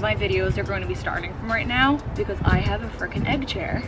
my videos are going to be starting from right now because I have a freaking egg chair.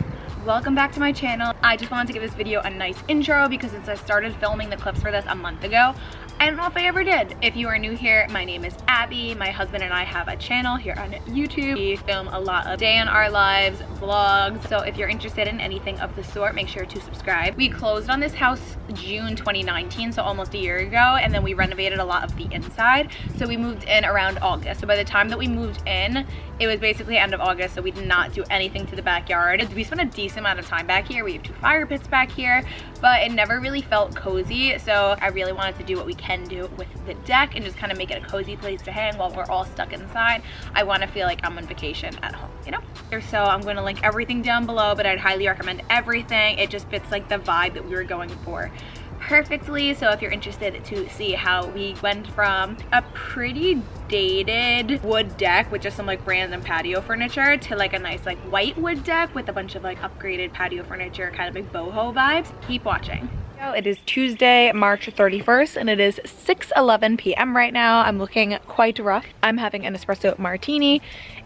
Welcome back to my channel. I just wanted to give this video a nice intro because since I started filming the clips for this a month ago, I don't know if I ever did. If you are new here, my name is Abby. My husband and I have a channel here on YouTube. We film a lot of day in our lives vlogs. So if you're interested in anything of the sort, make sure to subscribe. We closed on this house June 2019, so almost a year ago, and then we renovated a lot of the inside. So we moved in around August. So by the time that we moved in, it was basically end of August, so we did not do anything to the backyard. We spent a decent amount of time back here. We have 2 fire pits back here, but it never really felt cozy. So I really wanted to do what we can do with the deck and just kind of make it a cozy place to hang while we're all stuck inside. I want to feel like I'm on vacation at home, you know? So I'm going to link everything down below, but I'd highly recommend everything. It just fits like the vibe that we were going for perfectly. So if you're interested to see how we went from a pretty dated wood deck with just some like random patio furniture to like a nice like white wood deck with a bunch of like upgraded patio furniture, kind of like boho vibes, keep watching. It is Tuesday, March 31st, and it is 6:11 p.m. right now. I'm looking quite rough. I'm having an espresso martini,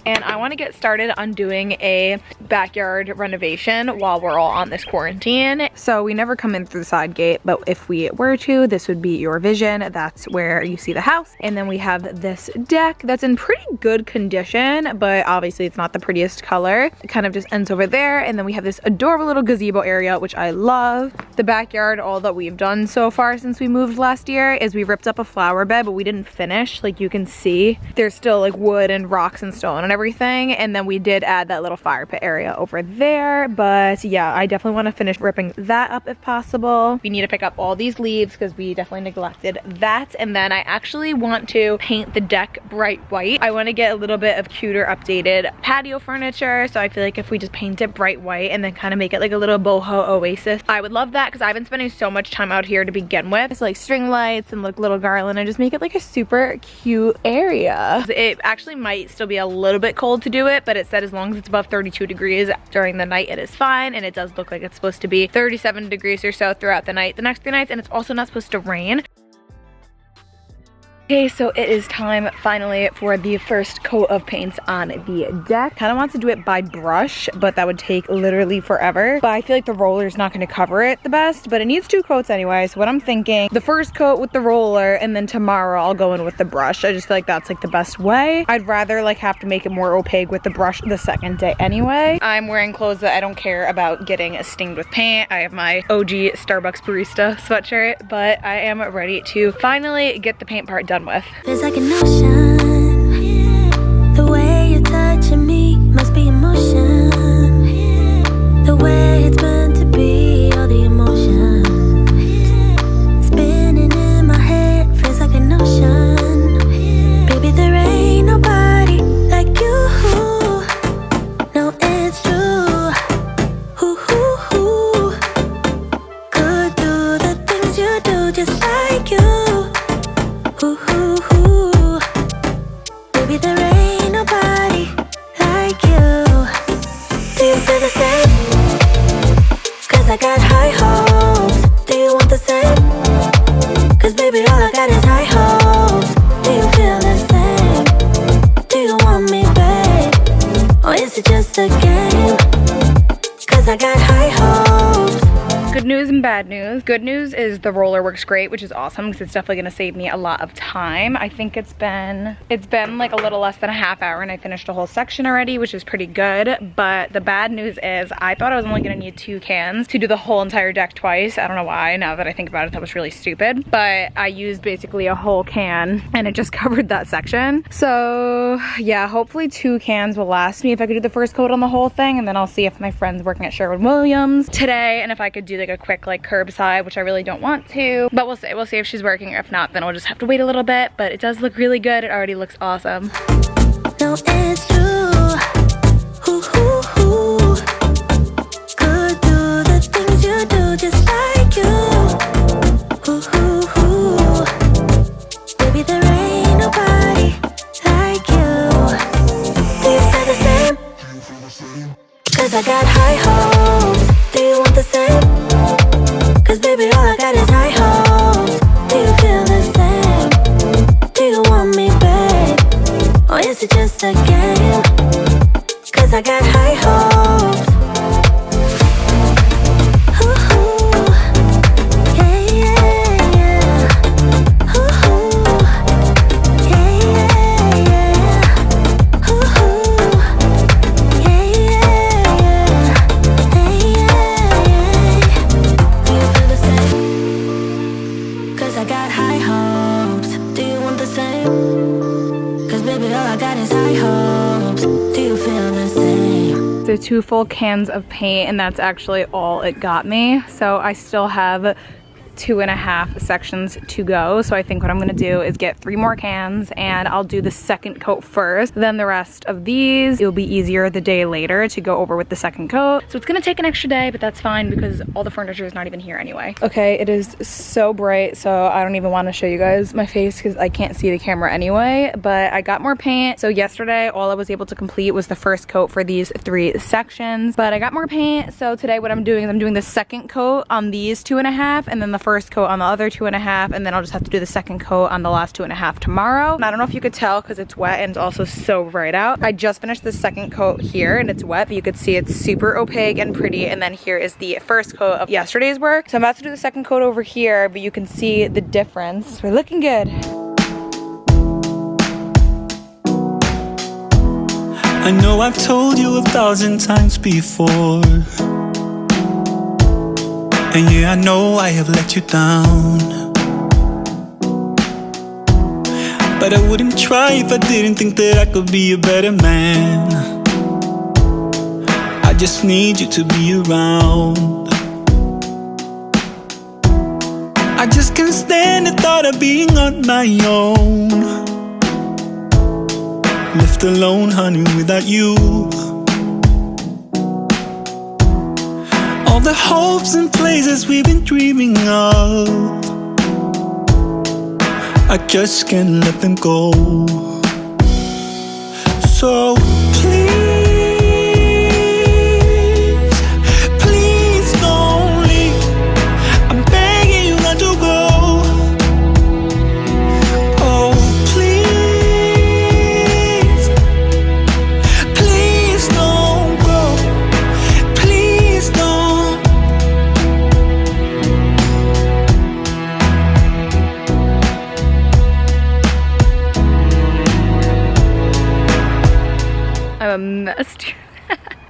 and I want to get started on doing a backyard renovation while we're all on this quarantine. So we never come in through the side gate, but if we were to, this would be your vision. That's where you see the house. And then we have this deck that's in pretty good condition, but obviously it's not the prettiest color. It kind of just ends over there. And then we have this adorable little gazebo area, which I love. The backyard, all that we've done so far since we moved last year is we ripped up a flower bed, but we didn't finish. Like you can see, there's still like wood and rocks and stone and everything. And then we did add that little fire pit area over there. But yeah, I definitely want to finish ripping that up if possible. We need to pick up all these leaves because we definitely neglected that. And then I actually want to paint the deck bright white. I want to get a little bit of cuter updated patio furniture. So I feel like if we just paint it bright white and then kind of make it like a little boho oasis, I would love that because I've been spending so much time out here to begin with. It's like string lights and like little garland and just make it like a super cute area. It actually might still be a little bit cold to do it, but it said as long as it's above 32 degrees during the night, it is fine. And it does look like it's supposed to be 37 degrees or so throughout the night, the next 3 nights, and it's also not supposed to rain. Okay, so it is time finally for the first coat of paint on the deck. Kind of want to do it by brush, but that would take literally forever. But I feel like the roller is not going to cover it the best, but it needs 2 coats anyway. So what I'm thinking, the first coat with the roller, and then tomorrow I'll go in with the brush. I just feel like that's like the best way. I'd rather like have to make it more opaque with the brush the second day anyway. I'm wearing clothes that I don't care about getting stinged with paint. I have my OG Starbucks barista sweatshirt, but I am ready to finally get the paint part done with. Feels like an ocean. The way you're touching me must be emotion. The way it's meant to be, all the emotion spinning in my head feels like an ocean. Baby, there ain't nobody like you. No, it's true. Could do the things you do just like you. Baby, there ain't nobody like you. Do you feel the same? Cause I got high hopes. Do you want the same? Cause baby, all I got is high hopes. Do you feel the same? Do you want me, babe? Or is it just a game? Cause I got high hopes. Good news and bad news. Good news is the roller works great, which is awesome because it's definitely gonna save me a lot of time. I think it's been like a little less than a half hour and I finished a whole section already, which is pretty good. But the bad news is I thought I was only gonna need 2 cans to do the whole entire deck twice. I don't know why. Now that I think about it, that was really stupid. But I used basically a whole can and it just covered that section. So yeah, hopefully 2 cans will last me if I could do the first coat on the whole thing, and then I'll see if my friend's working at Sherwin-Williams today and if I could do like a quick like curbside, which I really don't want to, but we'll see if she's working, or if not, then we'll just have to wait a little bit. But it does look really good. It already looks awesome. No, it's true. Could do the things you do just like you. Baby, there ain't nobody like you. Do you feel the same? Cause I got high hopes. Do you want the same? Cause baby, all I got is high hopes. Do you feel the same? Do you want me, babe? Or is it just a game? I got high hopes. Ooh, yeah, yeah, yeah. Ooh, yeah, yeah, yeah. Ooh, yeah, yeah, yeah. Do you feel the same? 'Cause I got high hopes. Do you want the same? 'Cause baby, all I got is high hopes. Do you feel the same? So 2 full cans of paint, and that's actually all it got me. So I still have 2.5 sections to go. So I think what I'm gonna do is get 3 more cans, and I'll do the second coat first. Then the rest of these, it'll be easier the day later to go over with the second coat. So it's gonna take an extra day, but that's fine because all the furniture is not even here anyway. Okay, it is so bright, so I don't even wanna show you guys my face because I can't see the camera anyway, but I got more paint. So yesterday, all I was able to complete was the first coat for these 3 sections, but I got more paint. So today what I'm doing is I'm doing the second coat on these 2.5, and then the first coat on the other 2.5, and then I'll just have to do the second coat on the last 2.5 tomorrow. And I don't know if you could tell because it's wet and it's also so bright out. I just finished the second coat here and it's wet, but you could see it's super opaque and pretty. And then here is the first coat of yesterday's work. So I'm about to do the second coat over here, but you can see the difference. We're looking good. I know I've told you 1,000 times before, and yeah, I know I have let you down, but I wouldn't try if I didn't think that I could be a better man. I just need you to be around. I just can't stand the thought of being on my own, left alone, honey, without you. All the hopes and places we've been dreaming of, I just can't let them go. So please, please don't leave. I'm begging you not to go. Oh, please, please don't go. Please don't. I'm a mess.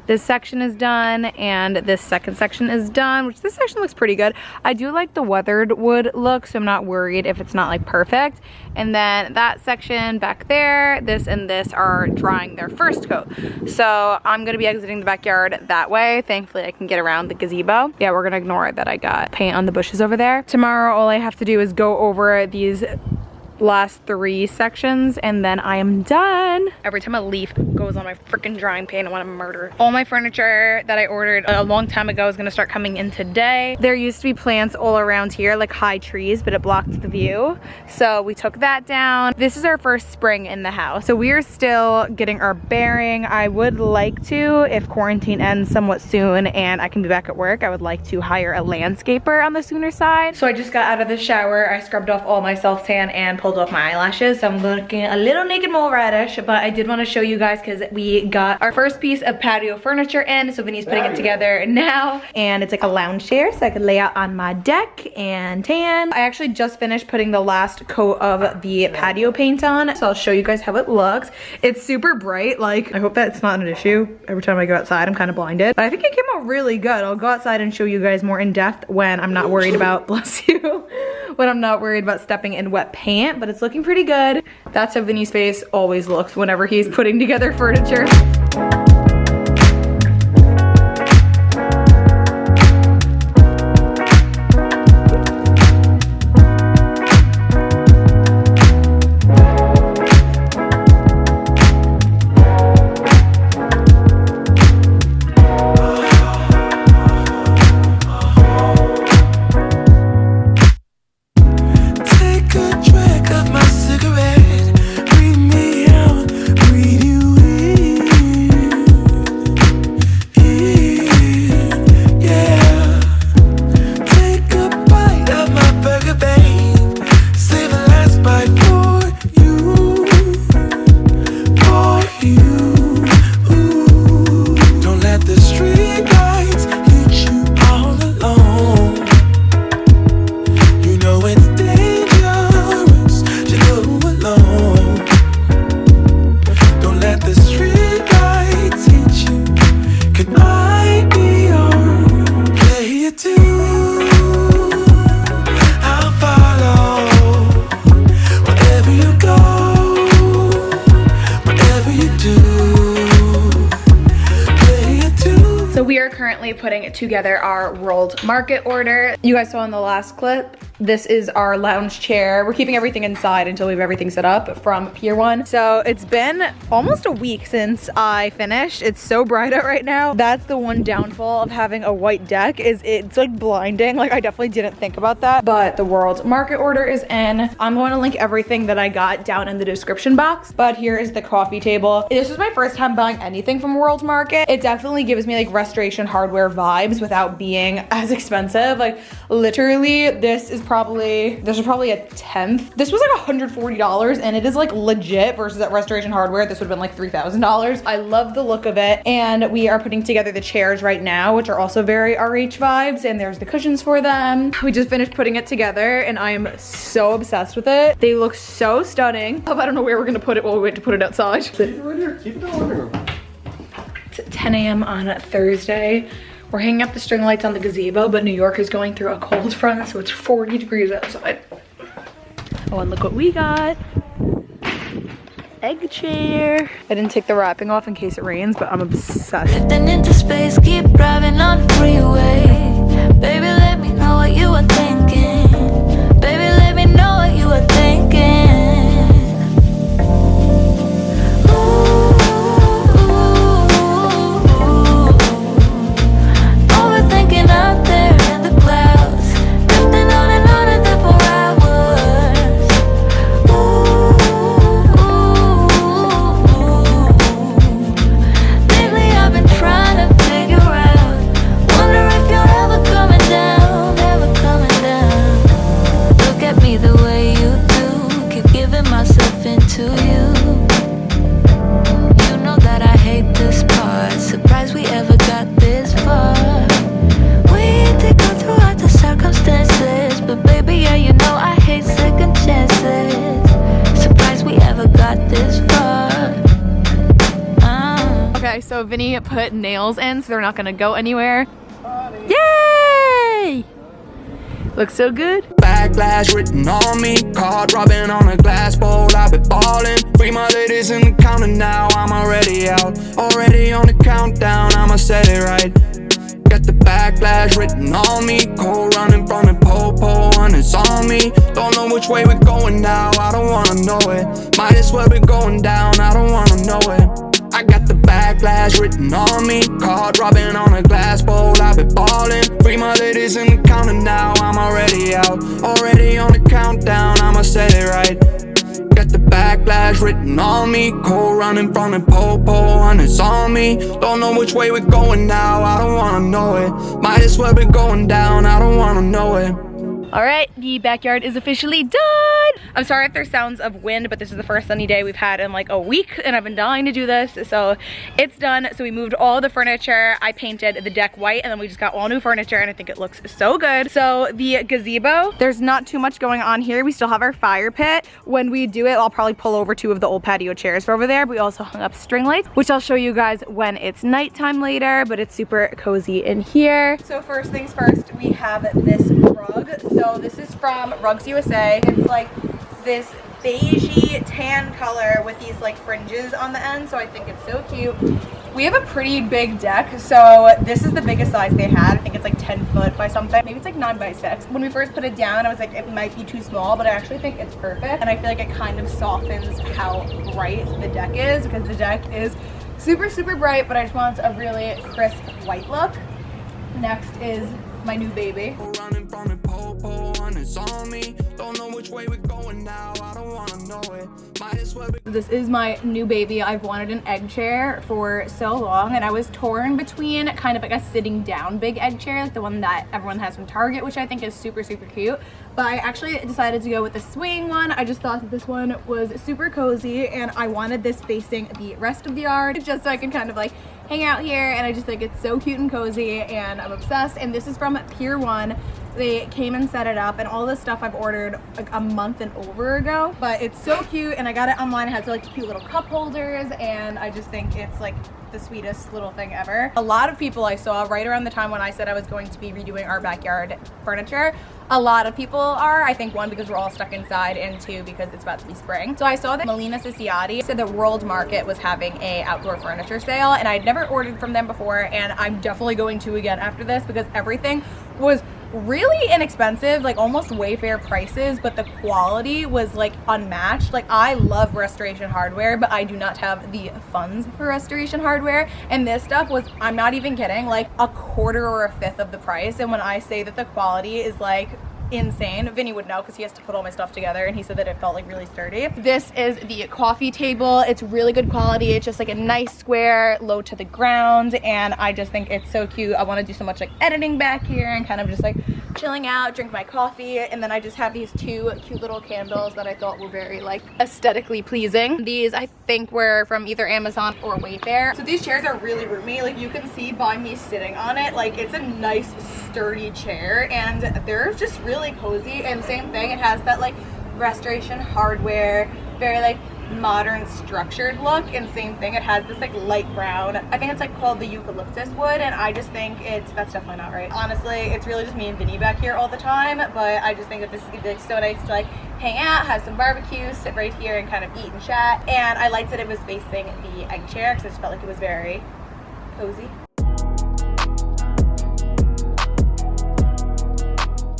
This section is done and this second section is done, which this section looks pretty good. I do like the weathered wood look, so I'm not worried if it's not like perfect. And then that section back there, this and this are drying their first coat. So I'm gonna be exiting the backyard that way. Thankfully I can get around the gazebo. Yeah, we're gonna ignore that I got paint on the bushes over there. Tomorrow all I have to do is go over these last 3 sections and then I am done. Every time a leaf goes on my freaking drying paint, I want to murder it. All my furniture that I ordered a long time ago is gonna start coming in today. There used to be plants all around here, like high trees, but it blocked the view. So we took that down. This is our first spring in the house. So we are still getting our bearing. I would like to, if quarantine ends somewhat soon and I can be back at work, I would like to hire a landscaper on the sooner side. So I just got out of the shower. I scrubbed off all my self-tan and pulled off my eyelashes, so I'm looking a little naked mole radish, but I did want to show you guys because we got our first piece of patio furniture in, so Vinny's putting it together now, and it's like a lounge chair so I could lay out on my deck and tan. I actually just finished putting the last coat of the patio paint on, so I'll show you guys how it looks. It's super bright, like I hope that's not an issue. Every time I go outside I'm kind of blinded, but I think it came out really good. I'll go outside and show you guys more in depth when I'm not worried about, bless you, when I'm not worried about stepping in wet paint, but it's looking pretty good. That's how Vinny's face always looks whenever he's putting together furniture. putting together our world market order. You guys saw in the last clip, this is our lounge chair. We're keeping everything inside until we have everything set up from Pier 1. So it's been almost a week since I finished. It's so bright out right now. That's the one downfall of having a white deck, is it's like blinding. Like I definitely didn't think about that. But the world market order is in. I'm going to link everything that I got down in the description box. But here is the coffee table. This is my first time buying anything from World Market. It definitely gives me like restoration hardware vibes without being as expensive. Like literally, this is probably a tenth. This was like $140 and it is like legit, versus at restoration hardware this would have been like $3,000. I love the look of it, and we are putting together the chairs right now, which are also very RH vibes, and there's the cushions for them. We just finished putting it together and I am so obsessed with it. They look so stunning. I don't know where we're gonna put it while we wait to put it outside. Keep it right here. Keep it in the living room. It's 10 a.m. on a Thursday. We're hanging up the string lights on the gazebo, but New York is going through a cold front, so it's 40 degrees outside. Oh, and look what we got. Egg chair. I didn't take the wrapping off in case it rains, but I'm obsessed. Drifting into space, keep driving on the freeway. Baby, let me know what you were thinking. Baby, let me know what you were thinking. Overthinking out there in the clouds, drifting on and there for hours. Lately I've been trying to figure out, wonder if you're ever coming down, ever coming down. Look at me the way you do, keep giving myself into you. You know that I hate this part, surprised we ever got this far. We did go through all the circumstances, but baby, yeah, you know I hate second chances. Surprised we ever got this far. Okay, so Vinny put nails in, so they're not gonna go anywhere. Yay! Looks so good. Backlash written on me, card robbing on a glass bowl. I've been ballin', free my ladies in the counter now. I'm already out, already on the countdown. I'ma set it right. Got the backlash written on me, cold running from the po-po, and it's on me. Don't know which way we're going now, I don't wanna know it. Might as well be going down, I don't wanna know it. I got the backlash written on me, card robbing on a glass bowl. I've been ballin', free my ladies in the counter now. I'm already out, already on the countdown. I'ma set it right. Got the backlash written on me, cold running from the po-po, and it's on me. Don't know which way we're going now, I don't wanna know it. Might as well be going down, I don't wanna know it. All right, the backyard is officially done. I'm sorry if there's sounds of wind, but this is the first sunny day we've had in like a week, and I've been dying to do this, so it's done. So we moved all the furniture. I painted the deck white, and then we just got all new furniture, and I think it looks so good. So the gazebo, there's not too much going on here. We still have our fire pit. When we do it, I'll probably pull over 2 of the old patio chairs for over there. We also hung up string lights, which I'll show you guys when it's nighttime later, but it's super cozy in here. So first things first, we have this rug. So this is from Rugs USA. It's like this beigey tan color with these like fringes on the end, so I think it's so cute. We have a pretty big deck, so this is the biggest size they had. I think it's like 10 foot by something. Maybe it's like 9 by 6. When we first put it down, I was like, it might be too small, but I actually think it's perfect. And I feel like it kind of softens how bright the deck is, because the deck is super, super bright, but I just want a really crisp white look. Next is my new baby. Running from the po-po, and it's on me. Don't know which way we're going now, I don't wanna know it. Might as well be. This is my new baby. I've wanted an egg chair for so long, and I was torn between kind of like a sitting down big egg chair, like the one that everyone has from Target, which I think is super, super cute. But I actually decided to go with the swing one. I just thought that this one was super cozy, and I wanted this facing the rest of the yard, just so I can kind of like hang out here, and I just think it's so cute and cozy, and I'm obsessed. And this is from Pier 1. They came and set it up, and all this stuff I've ordered like a month and over ago, but it's so cute, and I got it online. It has like cute little cup holders, and I just think it's like the sweetest little thing ever. A lot of people I saw right around the time when I said I was going to be redoing our backyard furniture, a lot of people are. I think one, because we're all stuck inside, and two, because it's about to be spring. So I saw that Melina Ciciotti said that World Market was having a outdoor furniture sale, and I'd never ordered from them before, and I'm definitely going to again after this, because everything was really inexpensive, like almost Wayfair prices, but the quality was like unmatched. Like, I love restoration hardware, but I do not have the funds for restoration hardware, and this stuff was, I'm not even kidding, like a quarter or a fifth of the price. And when I say that the quality is like insane, Vinny would know because he has to put all my stuff together, and he said that it felt like really sturdy. This is the coffee table. It's really good quality. It's just like a nice square, low to the ground, and I just think it's so cute. I want to do so much like editing back here and kind of just like chilling out, drink my coffee, and then I just have these two cute little candles that I thought were very like aesthetically pleasing. These I think were from either Amazon or Wayfair. So these chairs are really roomy. Like, you can see by me sitting on it, like it's a nice sturdy chair, and they're just really cozy. And same thing, it has that like restoration hardware, very like modern structured look, and same thing, it has this like light brown, I think it's like called the eucalyptus wood, and I just think that's definitely not right. Honestly, it's really just me and Vinny back here all the time, but I just think that this is like so nice to like hang out, have some barbecue, sit right here and kind of eat and chat. And I liked that it was facing the egg chair because I just felt like it was very cozy.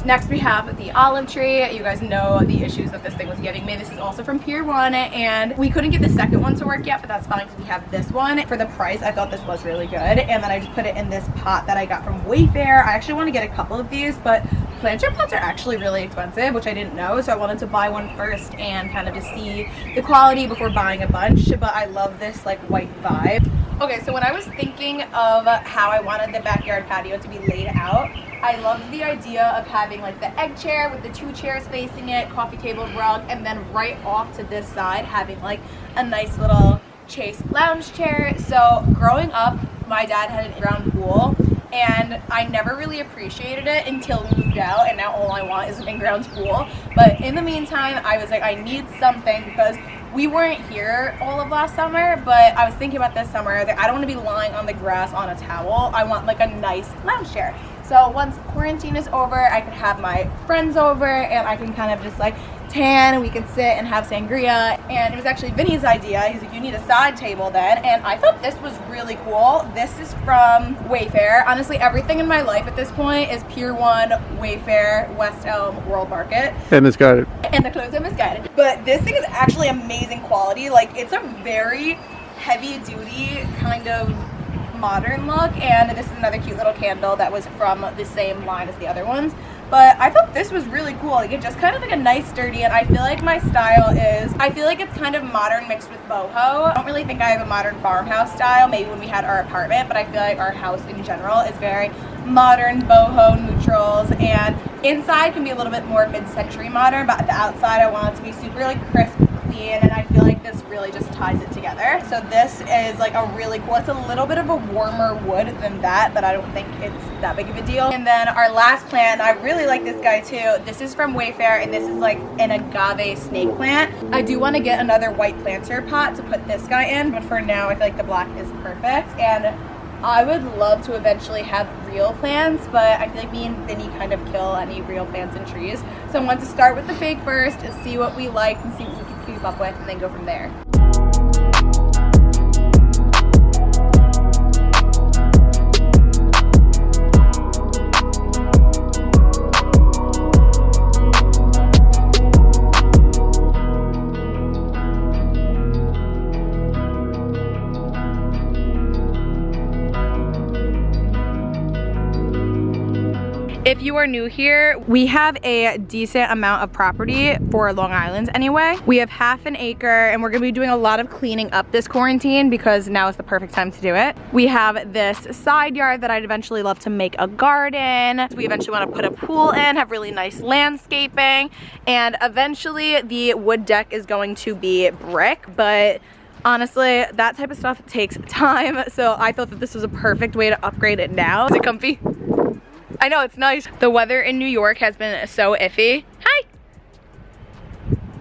Next we have the olive tree. You guys know the issues that this thing was giving me. This is also from PIER 1, and we couldn't get the second one to work yet, but that's fine because we have this one. For the price, I thought this was really good, and then I just put it in this pot that I got from Wayfair. I actually want to get a couple of these, but planter pots are actually really expensive, which I didn't know, so I wanted to buy one first and kind of just see the quality before buying a bunch, but I love this like white vibe. Okay, so when I was thinking of how I wanted the backyard patio to be laid out, I loved the idea of having like the egg chair with the two chairs facing it, coffee table, rug, and then right off to this side having like a nice little chase lounge chair. So growing up, my dad had an in-ground pool, and I never really appreciated it until we moved out, and now all I want is an in-ground pool. But in the meantime, I was like, I need something because we weren't here all of last summer, but I was thinking about this summer. I was like, I don't want to be lying on the grass on a towel. I want like a nice lounge chair. So once quarantine is over, I can have my friends over, and I can kind of just like tan, and we can sit and have sangria. And it was actually Vinny's idea. He's like, you need a side table then, and I thought this was really cool. This is from Wayfair. Honestly, everything in my life at this point is PIER 1, Wayfair, West Elm, World Market. And misguided. And the clothes are misguided. But this thing is actually amazing quality. Like, it's a very heavy duty kind of modern look, and this is another cute little candle that was from the same line as the other ones. But I thought this was really cool. Like, it's just kind of like a nice sturdy, and I feel like my style is, I feel like it's kind of modern mixed with boho. I don't really think I have a modern farmhouse style, maybe when we had our apartment, but I feel like our house in general is very modern, boho, neutrals, and inside can be a little bit more mid-century modern, but the outside I want it to be super like crisp, clean, and I feel like this really just ties it together. So this is like a really cool, it's a little bit of a warmer wood than that, but I don't think it's that big of a deal. And then our last plant, I really like this guy too. This is from Wayfair, and this is like an agave snake plant. I do want to get another white planter pot to put this guy in, but for now I feel like the black is perfect. And I would love to eventually have real plants, but I feel like me and Vinny kind of kill any real plants and trees. So I want to start with the fake first and see what we like and see what we can keep up with, and then go from there. If you are new here, we have a decent amount of property for Long Island anyway. We have half an acre, and we're gonna be doing a lot of cleaning up this quarantine because now is the perfect time to do it. We have this side yard that I'd eventually love to make a garden. We eventually wanna put a pool in, have really nice landscaping, and eventually the wood deck is going to be brick, but honestly, that type of stuff takes time, so I thought that this was a perfect way to upgrade it now. Is it comfy? I know, it's nice. The weather in New York has been so iffy. Hi.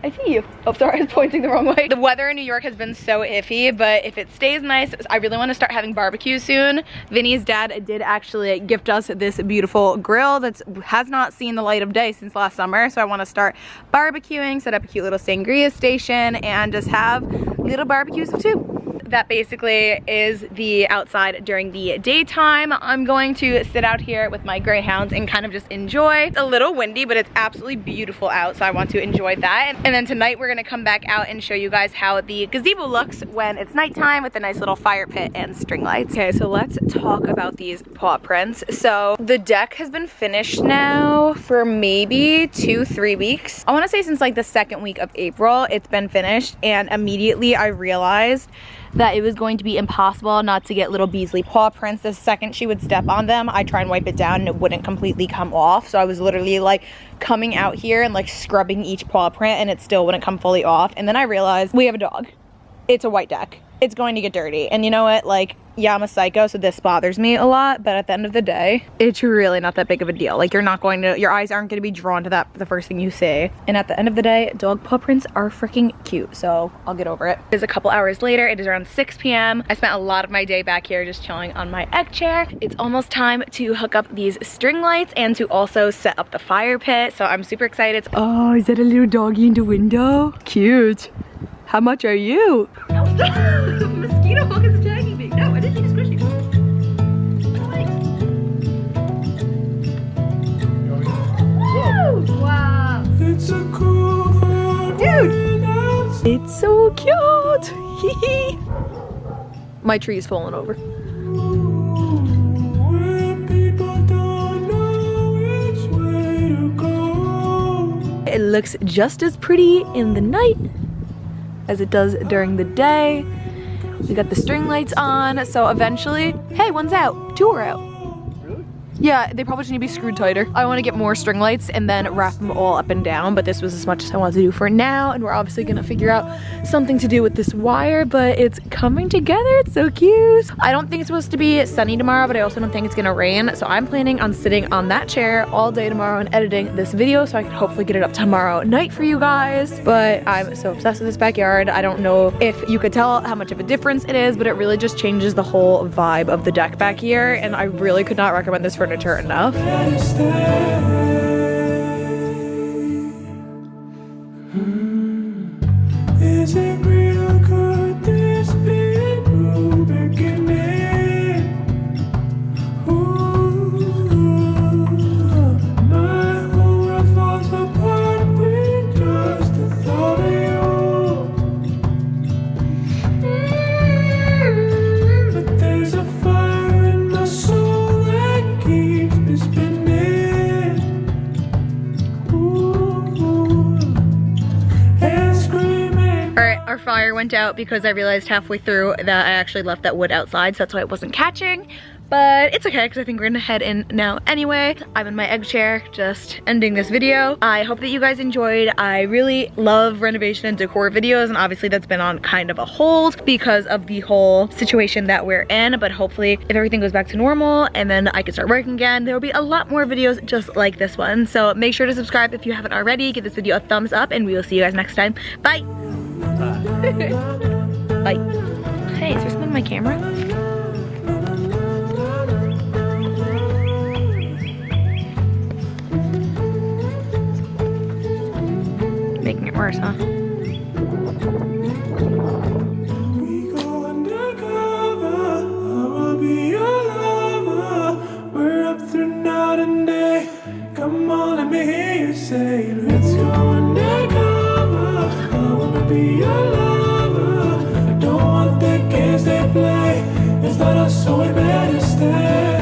I see you. Oh, sorry, I was pointing the wrong way. The weather in New York has been so iffy, but if it stays nice, I really want to start having barbecue soon. Vinny's dad did actually gift us this beautiful grill that has not seen the light of day since last summer, so I want to start barbecuing, set up a cute little sangria station, and just have little barbecues too. That basically is the outside during the daytime. I'm going to sit out here with my greyhounds and kind of just enjoy. It's a little windy, but it's absolutely beautiful out, so I want to enjoy that. And then tonight we're gonna come back out and show you guys how the gazebo looks when it's nighttime with a nice little fire pit and string lights. Okay, so let's talk about these paw prints. So the deck has been finished now for maybe 2-3 weeks. I wanna say since like the second week of April, it's been finished, and immediately I realized that it was going to be impossible not to get little Beasley paw prints. The second she would step on them, I try and wipe it down and it wouldn't completely come off. So I was literally like coming out here and like scrubbing each paw print and it still wouldn't come fully off. And then I realized we have a dog. It's a white deck. It's going to get dirty. And you know what? Like, yeah, I'm a psycho, so this bothers me a lot, but at the end of the day, it's really not that big of a deal. Like, your eyes aren't gonna be drawn to that the first thing you see. And at the end of the day, dog paw prints are freaking cute, so I'll get over it. It is a couple hours later. It is around 6 p.m. I spent a lot of my day back here just chilling on my egg chair. It's almost time to hook up these string lights and to also set up the fire pit, so I'm super excited. Oh, is that a little doggy in the window? Cute. How much are you? The mosquito hook is attacking me. No, I didn't mean to squish you. Woo! Wow. It's a cool Dude! It's so cute! Hee. My tree is falling over. It looks just as pretty in the night as it does during the day. We got the string lights on, so eventually, hey, one's out, 2 are out. Really? Yeah, they probably just need to be screwed tighter. I want to get more string lights and then wrap them all up and down, but this was as much as I wanted to do for now, and we're obviously gonna figure out something to do with this wire, but it's coming together. It's so cute. I don't think it's supposed to be sunny tomorrow, but I also don't think it's gonna rain, so I'm planning on sitting on that chair all day tomorrow and editing this video so I can hopefully get it up tomorrow night for you guys. But I'm so obsessed with this backyard. I don't know if you could tell how much of a difference it is, but it really just changes the whole vibe of the deck back here, and I really could not recommend this furniture enough. Is it real? Could this be a new beginning? Ooh, my whole world falls apart with just the thought of you. But there's a fire in my soul that keeps me spinning. Ooh, and screaming. Alright, our fire went out because I realized halfway through that I actually left that wood outside, so that's why it wasn't catching. But it's okay, because I think we're gonna head in now anyway. I'm in my egg chair, just ending this video. I hope that you guys enjoyed. I really love renovation and decor videos, and obviously that's been on kind of a hold because of the whole situation that we're in, but hopefully if everything goes back to normal and then I can start working again, there will be a lot more videos just like this one. So make sure to subscribe if you haven't already. Give this video a thumbs up, and we will see you guys next time. Bye! Bye. Hey, is there something on my camera? Making it worse, huh? We go undercover, I will be your lover. We're up through night and day. Come on, let me hear you say, let's go undercover. I wanna be your lover. I don't want the games they play. It's not us, so we better stay.